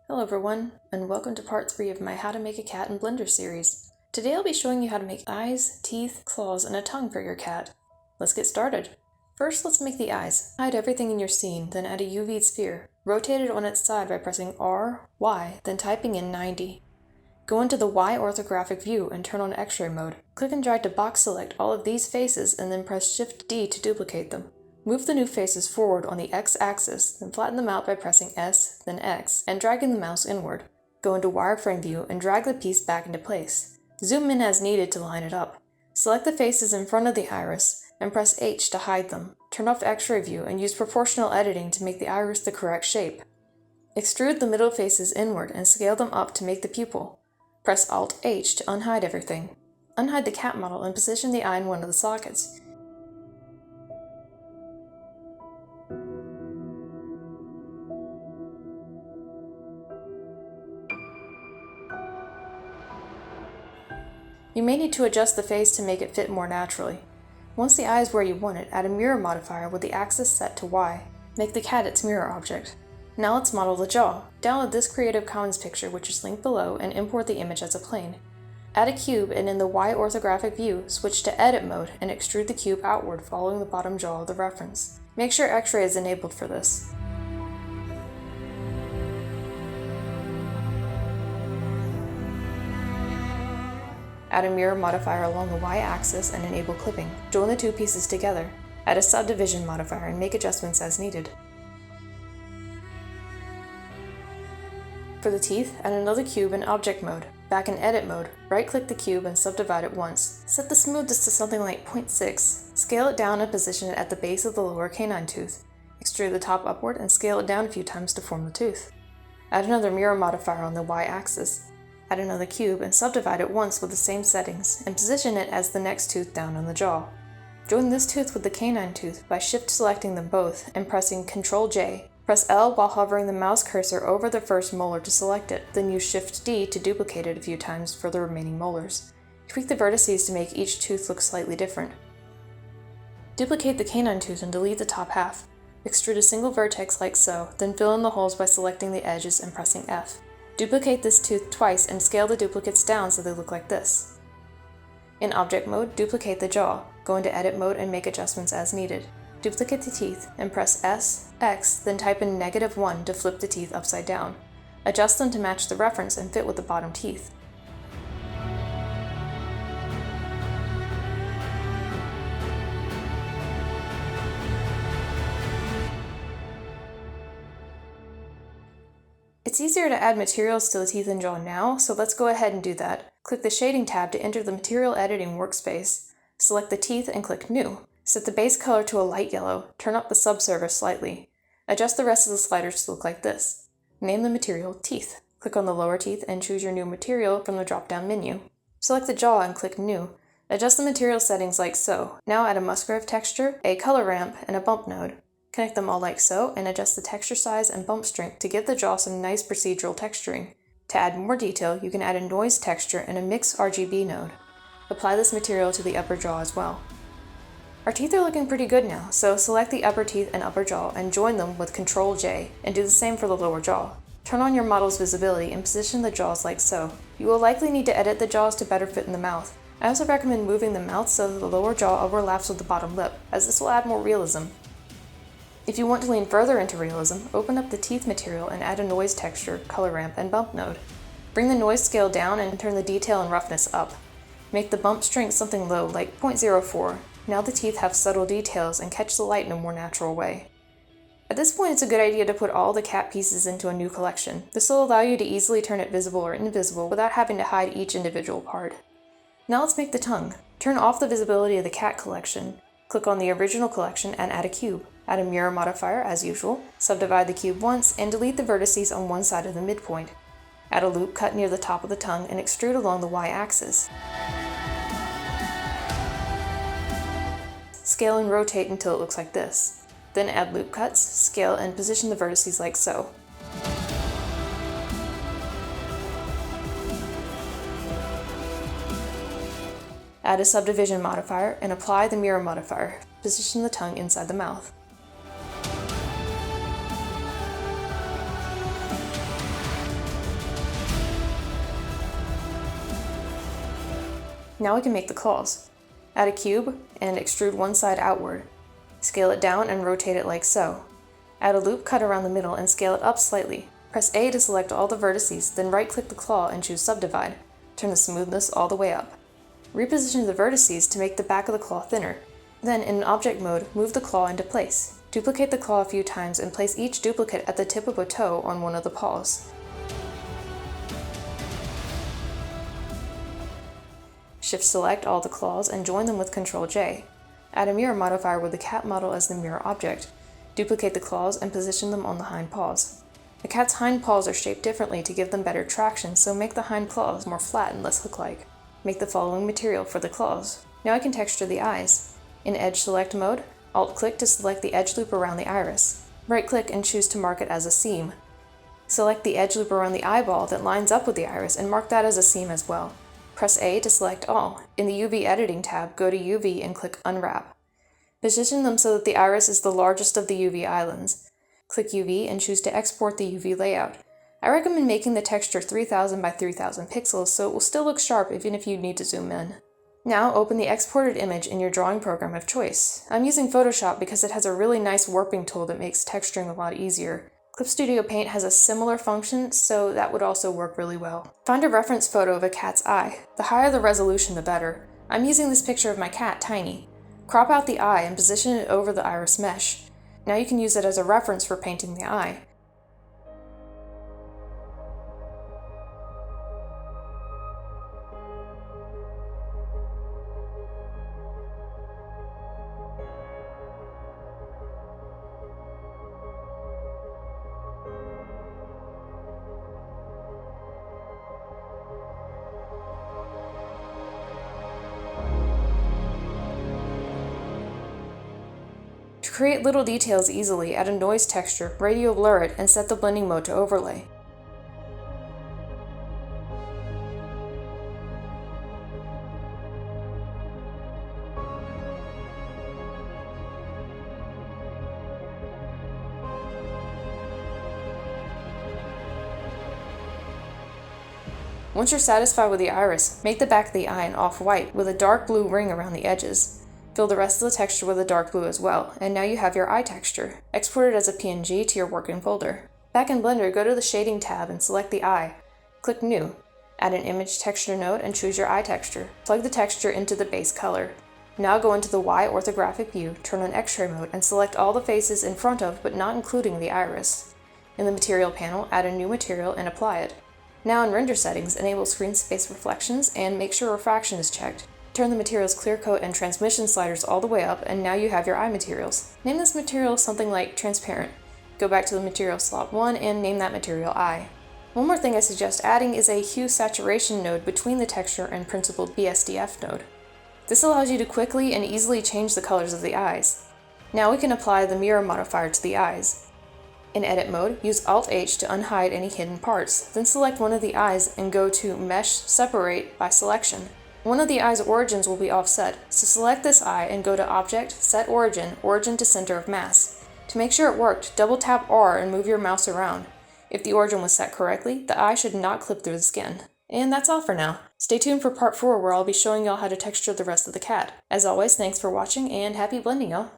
Hello everyone, and welcome to part 3 of my How to Make a Cat in Blender series. Today I'll be showing you how to make eyes, teeth, claws, and a tongue for your cat. Let's get started. First, let's make the eyes. Hide everything in your scene, then add a UV sphere. Rotate it on its side by pressing R, Y, then typing in 90. Go into the Y orthographic view and turn on X-ray mode. Click and drag to box select all of these faces and then press Shift D to duplicate them. Move the new faces forward on the X-axis, then flatten them out by pressing S, then X, and dragging the mouse inward. Go into wireframe view and drag the piece back into place. Zoom in as needed to line it up. Select the faces in front of the iris, and press H to hide them. Turn off X-ray view and use proportional editing to make the iris the correct shape. Extrude the middle faces inward and scale them up to make the pupil. Press Alt-H to unhide everything. Unhide the cat model and position the eye in one of the sockets. You may need to adjust the face to make it fit more naturally. Once the eye is where you want it, add a mirror modifier with the axis set to Y. Make the cat its mirror object. Now let's model the jaw. Download this Creative Commons picture, which is linked below, and import the image as a plane. Add a cube, and in the Y orthographic view, switch to Edit mode and extrude the cube outward following the bottom jaw of the reference. Make sure X-ray is enabled for this. Add a mirror modifier along the Y-axis and enable clipping. Join the two pieces together. Add a subdivision modifier and make adjustments as needed. For the teeth, add another cube in object mode. Back in edit mode, right-click the cube and subdivide it once. Set the smoothness to something like 0.6. Scale it down and position it at the base of the lower canine tooth. Extrude the top upward and scale it down a few times to form the tooth. Add another mirror modifier on the Y-axis. Add another cube and subdivide it once with the same settings, and position it as the next tooth down on the jaw. Join this tooth with the canine tooth by shift selecting them both and pressing Ctrl J. Press L while hovering the mouse cursor over the first molar to select it, then use Shift D to duplicate it a few times for the remaining molars. Tweak the vertices to make each tooth look slightly different. Duplicate the canine tooth and delete the top half. Extrude a single vertex like so, then fill in the holes by selecting the edges and pressing F. Duplicate this tooth twice and scale the duplicates down so they look like this. In object mode, duplicate the jaw. Go into edit mode and make adjustments as needed. Duplicate the teeth and press S, X, then type in -1 to flip the teeth upside down. Adjust them to match the reference and fit with the bottom teeth. It's easier to add materials to the teeth and jaw now, so let's go ahead and do that. Click the Shading tab to enter the Material Editing workspace. Select the teeth and click New. Set the base color to a light yellow. Turn up the subsurface slightly. Adjust the rest of the sliders to look like this. Name the material Teeth. Click on the lower teeth and choose your new material from the drop-down menu. Select the jaw and click New. Adjust the material settings like so. Now add a musgrave texture, a color ramp, and a bump node. Connect them all like so, and adjust the texture size and bump strength to give the jaw some nice procedural texturing. To add more detail, you can add a noise texture and a mix RGB node. Apply this material to the upper jaw as well. Our teeth are looking pretty good now, so select the upper teeth and upper jaw and join them with Ctrl J, and do the same for the lower jaw. Turn on your model's visibility and position the jaws like so. You will likely need to edit the jaws to better fit in the mouth. I also recommend moving the mouth so that the lower jaw overlaps with the bottom lip, as this will add more realism. If you want to lean further into realism, open up the teeth material and add a noise texture, color ramp, and bump node. Bring the noise scale down and turn the detail and roughness up. Make the bump strength something low, like 0.04. Now the teeth have subtle details and catch the light in a more natural way. At this point, it's a good idea to put all the cat pieces into a new collection. This will allow you to easily turn it visible or invisible without having to hide each individual part. Now let's make the tongue. Turn off the visibility of the cat collection. Click on the original collection and add a cube. Add a mirror modifier as usual, subdivide the cube once, and delete the vertices on one side of the midpoint. Add a loop cut near the top of the tongue and extrude along the Y-axis. Scale and rotate until it looks like this. Then add loop cuts, scale, and position the vertices like so. Add a subdivision modifier and apply the mirror modifier. Position the tongue inside the mouth. Now we can make the claws. Add a cube and extrude one side outward. Scale it down and rotate it like so. Add a loop cut around the middle and scale it up slightly. Press A to select all the vertices, then right-click the claw and choose Subdivide. Turn the smoothness all the way up. Reposition the vertices to make the back of the claw thinner. Then, in object mode, move the claw into place. Duplicate the claw a few times and place each duplicate at the tip of a toe on one of the paws. Shift-select all the claws and join them with Ctrl-J. Add a mirror modifier with the cat model as the mirror object. Duplicate the claws and position them on the hind paws. The cat's hind paws are shaped differently to give them better traction, so make the hind claws more flat and less hook-like. Make the following material for the claws. Now I can texture the eyes. In Edge Select mode, Alt-click to select the edge loop around the iris. Right-click and choose to mark it as a seam. Select the edge loop around the eyeball that lines up with the iris and mark that as a seam as well. Press A to select all. In the UV Editing tab, go to UV and click Unwrap. Position them so that the iris is the largest of the UV islands. Click UV and choose to export the UV layout. I recommend making the texture 3000 by 3000 pixels so it will still look sharp even if you need to zoom in. Now open the exported image in your drawing program of choice. I'm using Photoshop because it has a really nice warping tool that makes texturing a lot easier. Clip Studio Paint has a similar function, so that would also work really well. Find a reference photo of a cat's eye. The higher the resolution, the better. I'm using this picture of my cat, Tiny. Crop out the eye and position it over the iris mesh. Now you can use it as a reference for painting the eye. To create little details easily, add a noise texture, radio blur it, and set the blending mode to overlay. Once you're satisfied with the iris, make the back of the eye an off-white with a dark blue ring around the edges. Fill the rest of the texture with a dark blue as well, and now you have your eye texture. Export it as a PNG to your working folder. Back in Blender, go to the Shading tab and select the eye. Click New. Add an image texture node and choose your eye texture. Plug the texture into the base color. Now go into the Y orthographic view, turn on X-ray mode, and select all the faces in front of but not including the iris. In the Material panel, add a new material and apply it. Now in Render Settings, enable Screen Space Reflections and make sure Refraction is checked. Turn the material's clear coat and transmission sliders all the way up, and now you have your eye materials. Name this material something like Transparent. Go back to the material slot 1 and name that material Eye. One more thing I suggest adding is a hue saturation node between the texture and principled BSDF node. This allows you to quickly and easily change the colors of the eyes. Now we can apply the mirror modifier to the eyes. In Edit mode, use Alt-H to unhide any hidden parts, then select one of the eyes and go to Mesh Separate by Selection. One of the eye's origins will be offset, so select this eye and go to Object, Set Origin, Origin to Center of Mass. To make sure it worked, double tap R and move your mouse around. If the origin was set correctly, the eye should not clip through the skin. And that's all for now. Stay tuned for part 4 where I'll be showing y'all how to texture the rest of the cat. As always, thanks for watching and happy blending, y'all!